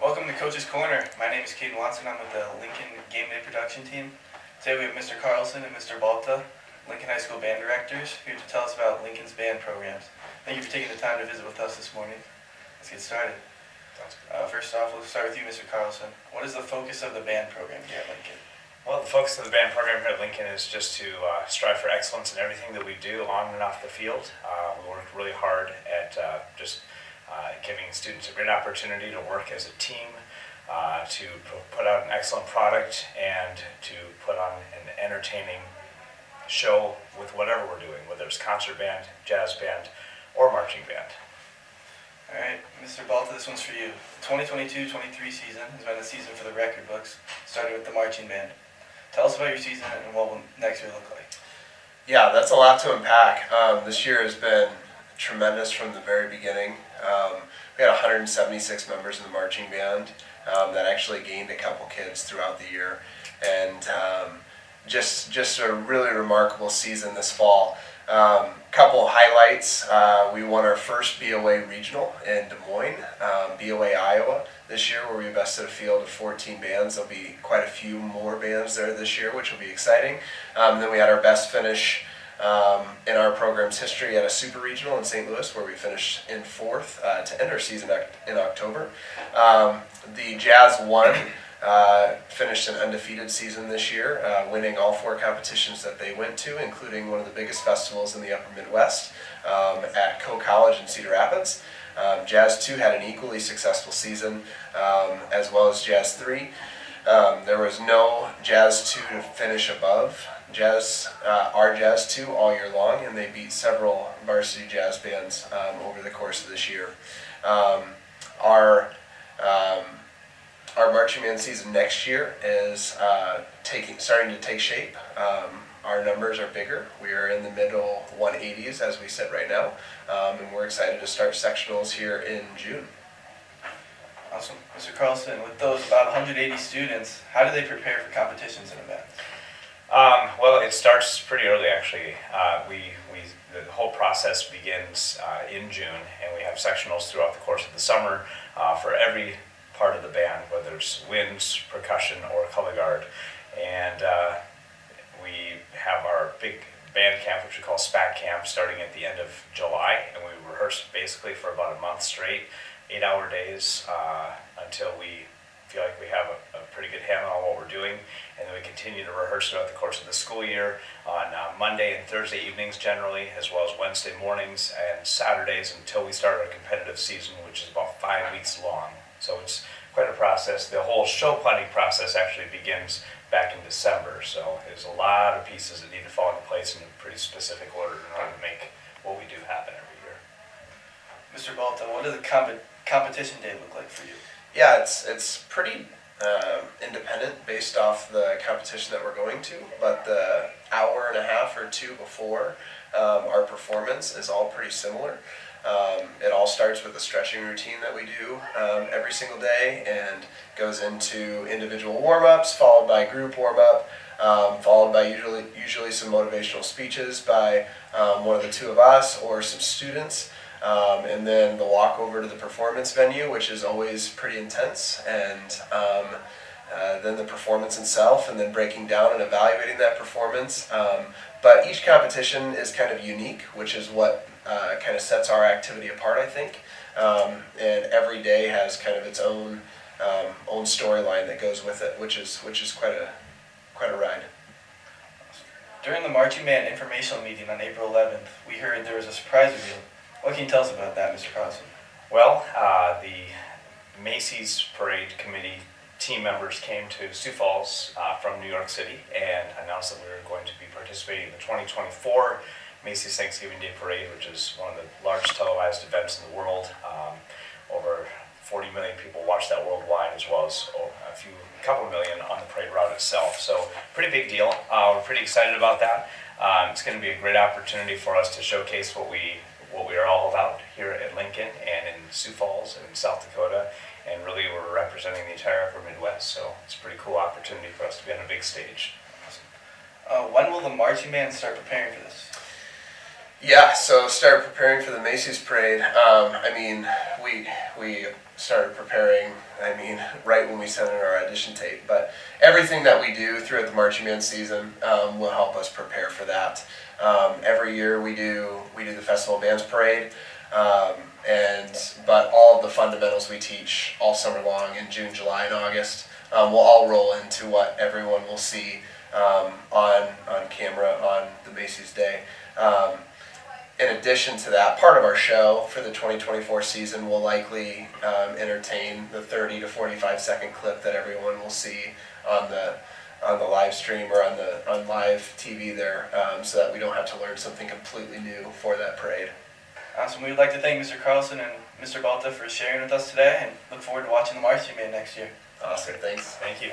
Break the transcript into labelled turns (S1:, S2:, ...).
S1: Welcome to Coach's Corner. My name is Caden Watson. I'm with the Lincoln Game Day production team. Today we have Mr. Carlson and Mr. Balta, Lincoln High School band directors, here to tell us about Lincoln's band programs. Thank you for taking the time to visit with us this morning. Let's get started. First off, let's start with you, Mr. Carlson. What is the focus of the band program here at Lincoln?
S2: Well, the focus of the band program here at Lincoln is just to strive for excellence in everything that we do on and off the field. We work really hard at giving students a great opportunity to work as a team, to put out an excellent product, and to put on an entertaining show with whatever we're doing, whether it's concert band, jazz band, or marching band.
S1: All right, Mr. Balta, this one's for you. The 2022-23 season has been a season for the record books, starting with the marching band. Tell us about your season and what will next year look like.
S3: Yeah, that's a lot to unpack. This year has been tremendous from the very beginning. We had 176 members in the marching band that actually gained a couple kids throughout the year, and just a really remarkable season this fall. Couple highlights: we won our first BOA regional in Des Moines, BOA Iowa this year, where we bested a field of 14 bands. There'll be quite a few more bands there this year, which will be exciting. Then we had our best finish in our program's history at a super regional in St. Louis, where we finished in fourth to end our season in October. The Jazz won, finished an undefeated season this year, winning all 4 competitions that they went to, including one of the biggest festivals in the upper Midwest at Coe College in Cedar Rapids. Jazz 2 had an equally successful season, as well as Jazz 3. There was no Jazz 2 to finish above our Jazz 2 all year long, and they beat several varsity jazz bands over the course of this year. Our marching band season next year is starting to take shape. Our numbers are bigger. We are in the middle 180s as we sit right now, and we're excited to start sectionals here in June.
S1: Awesome. Mr. Carlson, with those about 180 students, how do they prepare for competitions in a band?
S2: Well, it starts pretty early, actually. The whole process begins in June, and we have sectionals throughout the course of the summer for every part of the band, whether it's winds, percussion, or color guard. And we have our big band camp, which we call SPAC camp, starting at the end of July, and we rehearse basically for about a month straight, 8-hour days, until we feel like we have a pretty good handle on what we're doing, and then we continue to rehearse throughout the course of the school year on Monday and Thursday evenings generally, as well as Wednesday mornings and Saturdays until we start our competitive season, which is about 5 weeks long. So it's quite a process. The whole show planning process actually begins back in December, so there's a lot of pieces that need to fall into place in a pretty specific order in order to make what we do happen every year.
S1: Mr. Balta, what does the competition day look like for you?
S3: Yeah, it's pretty independent based off the competition that we're going to, but the hour and a half or 2 before our performance is all pretty similar. It all starts with a stretching routine that we do every single day, and goes into individual warm-ups, followed by group warm-up, followed by usually some motivational speeches by one of the 2 of us or some students. And then the walk over to the performance venue, which is always pretty intense, and then the performance itself, and then breaking down and evaluating that performance. But each competition is kind of unique, which is what kind of sets our activity apart, I think. And every day has kind of its own storyline that goes with it, which is quite a ride.
S1: During the marching band informational meeting on April 11th, we heard there was a surprise reveal. What can you tell us about that, Mr. Carlson?
S2: Well, the Macy's Parade Committee team members came to Sioux Falls from New York City and announced that we were going to be participating in the 2024 Macy's Thanksgiving Day Parade, which is one of the largest televised events in the world. Over 40 million people watch that worldwide, as well as a couple million on the parade route itself. So pretty big deal. We're pretty excited about that. It's going to be a great opportunity for us to showcase what we are all about here at Lincoln and in Sioux Falls and in South Dakota, and really we're representing the entire upper Midwest, so it's a pretty cool opportunity for us to be on a big stage.
S1: When will the marching band start preparing for this?
S3: Yeah, so started preparing for the Macy's parade. We started preparing, right when we sent in our audition tape. But everything that we do throughout the marching band season will help us prepare for that. Every year we do the Festival of Bands parade, but all of the fundamentals we teach all summer long in June, July, and August will all roll into what everyone will see on camera on the Macy's Day. In addition to that, part of our show for the 2024 season will likely entertain the 30 to 45-second clip that everyone will see on the live stream or on live TV there, so that we don't have to learn something completely new for that parade.
S1: Awesome. We would like to thank Mr. Carlson and Mr. Balta for sharing with us today, and look forward to watching the marching band next year.
S3: Awesome, thanks.
S2: Thank you.